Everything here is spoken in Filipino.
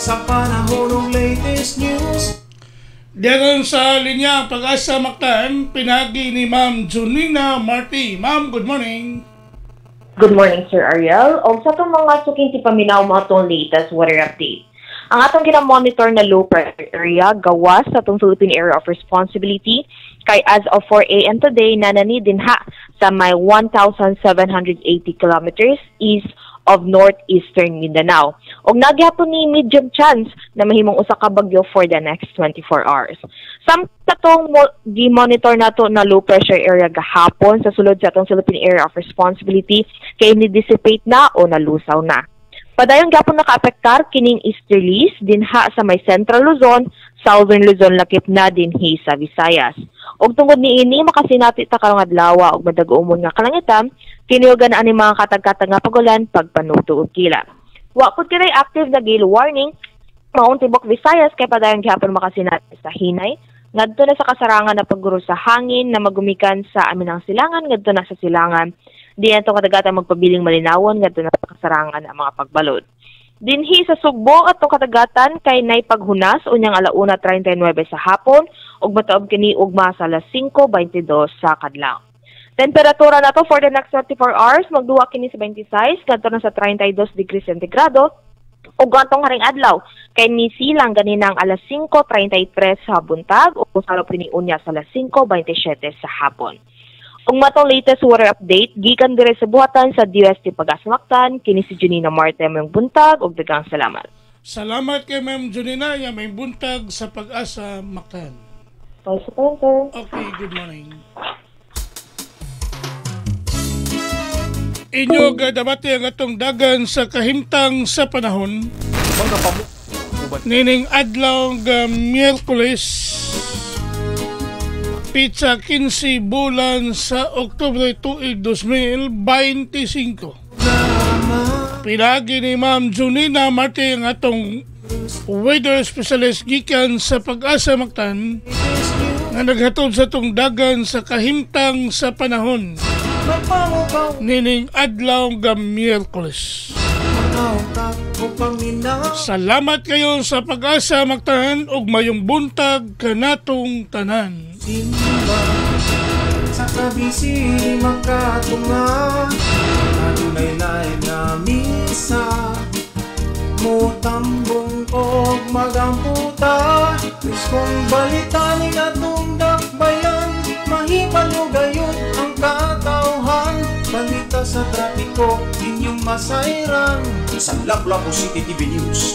sa panahon ng latest news. Diyan sa linya Pag-asa Mactan, pinagi ni Ma'am Junina Marti. Ma'am, good morning. Good morning, Sir Ariel. O sa itong mga suking tipaminaw mo itong latest weather update. Ang atong ginamonitor na low pressure area gawas sa itong Philippine Area of Responsibility kay as of 4 a.m. today nanani dinha sa may 1,780 kilometers east of northeastern Mindanao. Og nagyapon ni medium chance na mahimong usa ka bagyo for the next 24 hours. Samtang atong gi-monitor nato na low pressure area gahapon sa sulod sa atong Philippine Area of Responsibility kay ni-dissipate na o nalusaw na. Padayon gyapon nakaapektar kining easterlies dinha sa may Central Luzon, Southern Luzon lakip na dinhi sa Visayas. Og tungod niini makasinati ta karong adlaw og madag-umon nga kalangitan, kiniugan ani mga katag-katag nga pagulan pagpanuto og kilat. Wa pud kiray active na gale warning maong tibok Visayas kay padayon gyapon makasinati sa hinay ngadto na sa kasarangan na pagguro sa hangin na magumikan sa Aminang Silangan ngadto na sa Silangan. Di nato katagatan magpabiling malinawon ngadto na sa kasarangan ang mga pagbalod. Dinhi sa Sugbo at katagatan kay nay paghunas unyang 1:39 sa hapon ug mataob kini ugma sa 5:22 sa kadlaw. Temperatura nato for the next 24 hours magduwa kini sa 26 ngadto na sa 32 degrees sentigrado ug atong haring adlaw kay ni silang ganinang 5:33 sa buntag ug salop kini unya sa 5:27 sa hapon. Ug matong latest weather update gikan dire sa buhatan sa DOST Pag-asa Mactan kini si Junina Marti mayong buntag ug daghang salamat. Salamat kay Ma'am Junina ya may buntag sa Pag-asa Mactan. Bye sir. Okay, good morning. Inyo gadabati ang atong dagan sa kahimtang sa panahon. Nining adlaw nga Miyerkules Pizza 15 bulan sa Oktubre tuig 2025. Pinagi ni Ma'am Junina Marti ang atong weather specialist gikan sa Pag-asa Mactan nga naghatod sa atong dagan sa kahimtang sa panahon. Nining adlaw nga Miyerkules. Salamat kayo sa Pag-asa Mactan ug mayong buntag kanatong tanan. Simba sa kabisi makatunga adunay na misa mutambong og magamputa kung balitaning atong dakbayan mahibalo gayon ang katawhan balita sa trapiko inyong masayran sa Lapu-Lapu City TV News.